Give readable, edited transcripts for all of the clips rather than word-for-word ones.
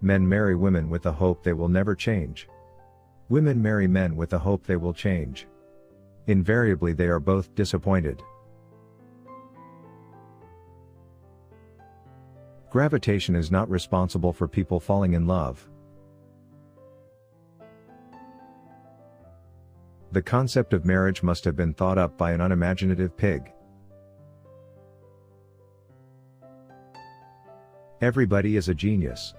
Men marry women with the hope they will never change. Women marry men with the hope they will change. Invariably they are both disappointed. Gravitation is not responsible for people falling in love. The concept of marriage must have been thought up by an unimaginative pig. Everybody is a genius.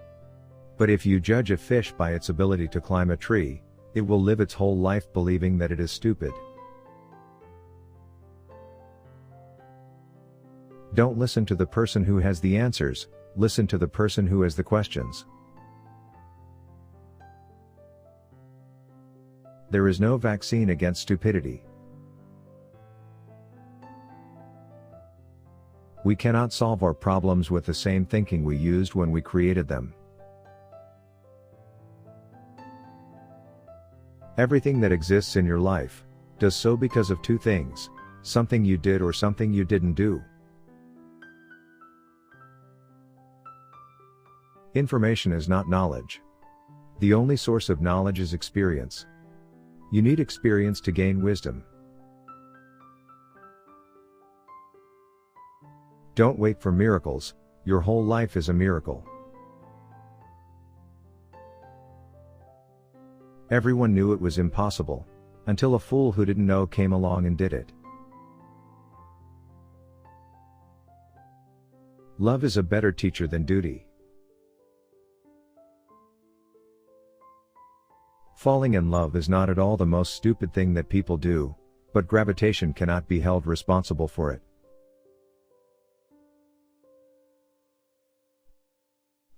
But if you judge a fish by its ability to climb a tree, it will live its whole life believing that it is stupid. Don't listen to the person who has the answers, listen to the person who has the questions. There is no vaccine against stupidity. We cannot solve our problems with the same thinking we used when we created them. Everything that exists in your life does so because of two things: something you did or something you didn't do. Information is not knowledge. The only source of knowledge is experience. You need experience to gain wisdom. Don't wait for miracles, your whole life is a miracle. Everyone knew it was impossible, until a fool who didn't know came along and did it. Love is a better teacher than duty. Falling in love is not at all the most stupid thing that people do, but gravitation cannot be held responsible for it.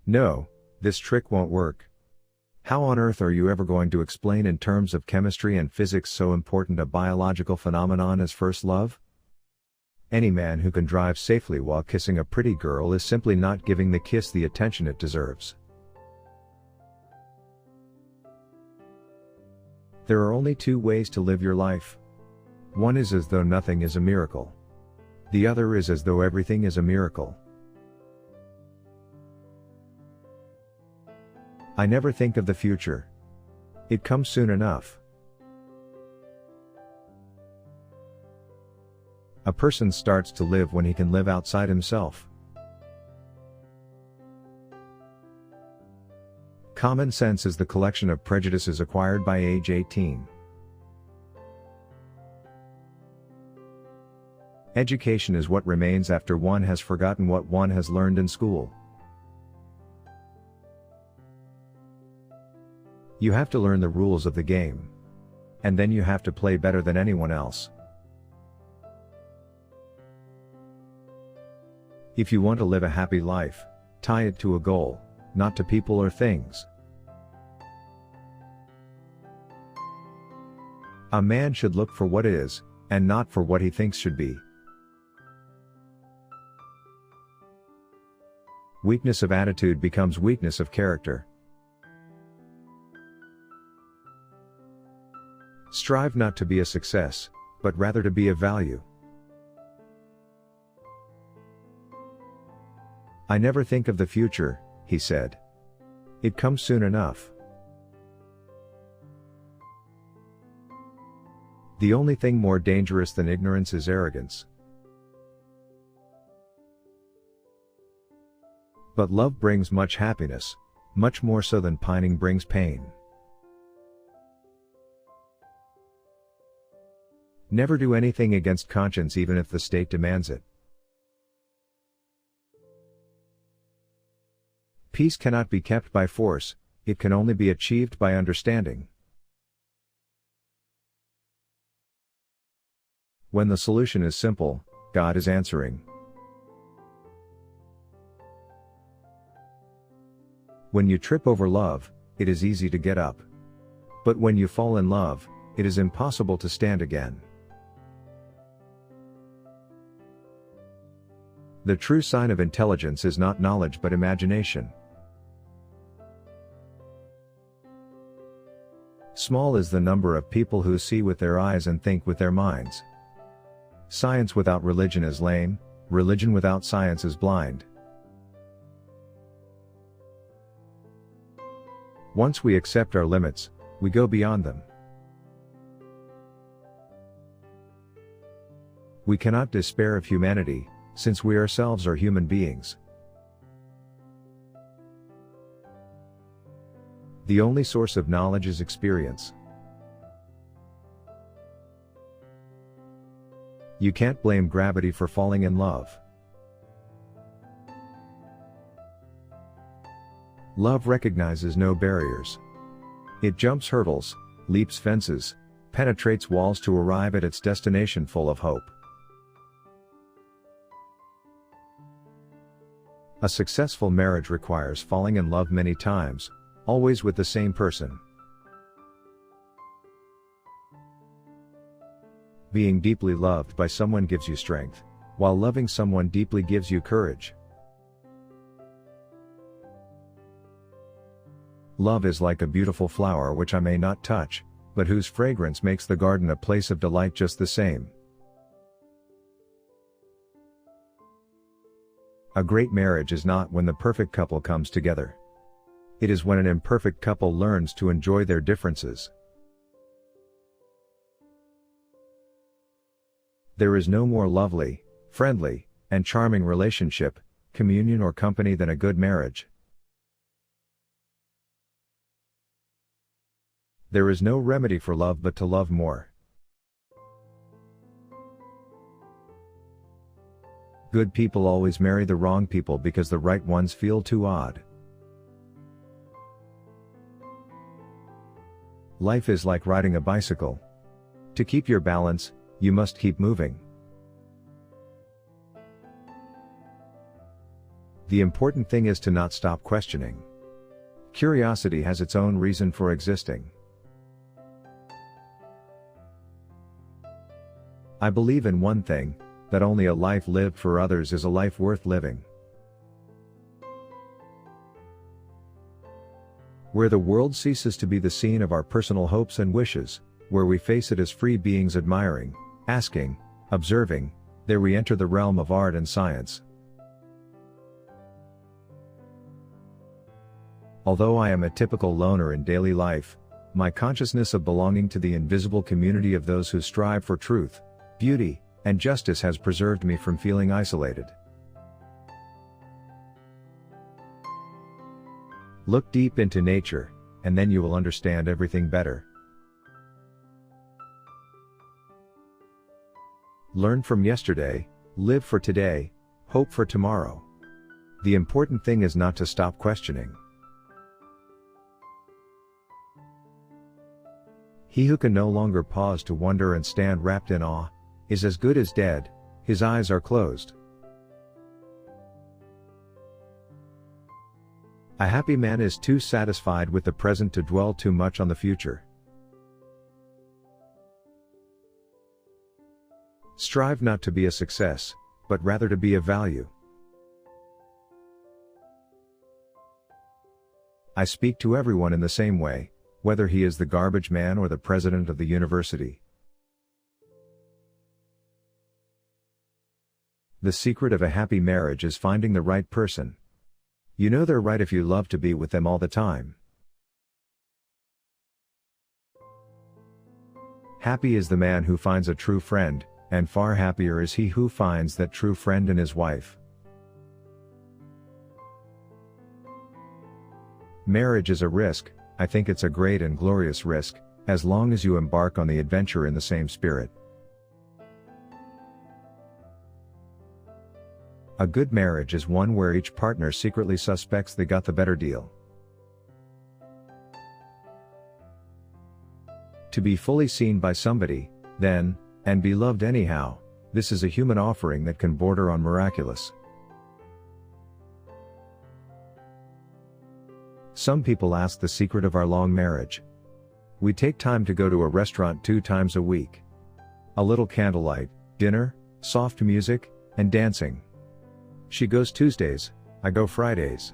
No, this trick won't work. How on earth are you ever going to explain in terms of chemistry and physics so important a biological phenomenon as first love? Any man who can drive safely while kissing a pretty girl is simply not giving the kiss the attention it deserves. There are only two ways to live your life. One is as though nothing is a miracle. The other is as though everything is a miracle. I never think of the future. It comes soon enough. A person starts to live when he can live outside himself. Common sense is the collection of prejudices acquired by age 18. Education is what remains after one has forgotten what one has learned in school. You have to learn the rules of the game. And then you have to play better than anyone else. If you want to live a happy life, tie it to a goal, not to people or things. A man should look for what is, and not for what he thinks should be. Weakness of attitude becomes weakness of character. Strive not to be a success, but rather to be of value. I never think of the future, he said. It comes soon enough. The only thing more dangerous than ignorance is arrogance. But love brings much happiness, much more so than pining brings pain. Never do anything against conscience even if the state demands it. Peace cannot be kept by force, it can only be achieved by understanding. When the solution is simple, God is answering. When you trip over love, it is easy to get up. But when you fall in love, it is impossible to stand again. The true sign of intelligence is not knowledge but imagination. Small is the number of people who see with their eyes and think with their minds. Science without religion is lame, religion without science is blind. Once we accept our limits, we go beyond them. We cannot despair of humanity, since we ourselves are human beings. The only source of knowledge is experience. You can't blame gravity for falling in love. Love recognizes no barriers. It jumps hurdles, leaps fences, penetrates walls to arrive at its destination full of hope. A successful marriage requires falling in love many times, always with the same person. Being deeply loved by someone gives you strength, while loving someone deeply gives you courage. Love is like a beautiful flower which I may not touch, but whose fragrance makes the garden a place of delight just the same. A great marriage is not when the perfect couple comes together. It is when an imperfect couple learns to enjoy their differences. There is no more lovely, friendly, and charming relationship, communion or company than a good marriage. There is no remedy for love but to love more. Good people always marry the wrong people because the right ones feel too odd. Life is like riding a bicycle. To keep your balance, you must keep moving. The important thing is to not stop questioning. Curiosity has its own reason for existing. I believe in one thing, that only a life lived for others is a life worth living. Where the world ceases to be the scene of our personal hopes and wishes, where we face it as free beings admiring, asking, observing, there we enter the realm of art and science. Although I am a typical loner in daily life, my consciousness of belonging to the invisible community of those who strive for truth, beauty, and justice has preserved me from feeling isolated. Look deep into nature, and then you will understand everything better. Learn from yesterday, live for today, hope for tomorrow. The important thing is not to stop questioning. He who can no longer pause to wonder and stand wrapped in awe, is as good as dead, his eyes are closed. A happy man is too satisfied with the present to dwell too much on the future. Strive not to be a success, but rather to be of value. I speak to everyone in the same way, whether he is the garbage man or the president of the university. The secret of a happy marriage is finding the right person. You know they're right if you love to be with them all the time. Happy is the man who finds a true friend, and far happier is he who finds that true friend in his wife. Marriage is a risk. I think it's a great and glorious risk, as long as you embark on the adventure in the same spirit. A good marriage is one where each partner secretly suspects they got the better deal. To be fully seen by somebody, then, and be loved anyhow, this is a human offering that can border on miraculous. Some people ask the secret of our long marriage. We take time to go to a restaurant 2 times a week. A little candlelight, dinner, soft music, and dancing. She goes Tuesdays, I go Fridays.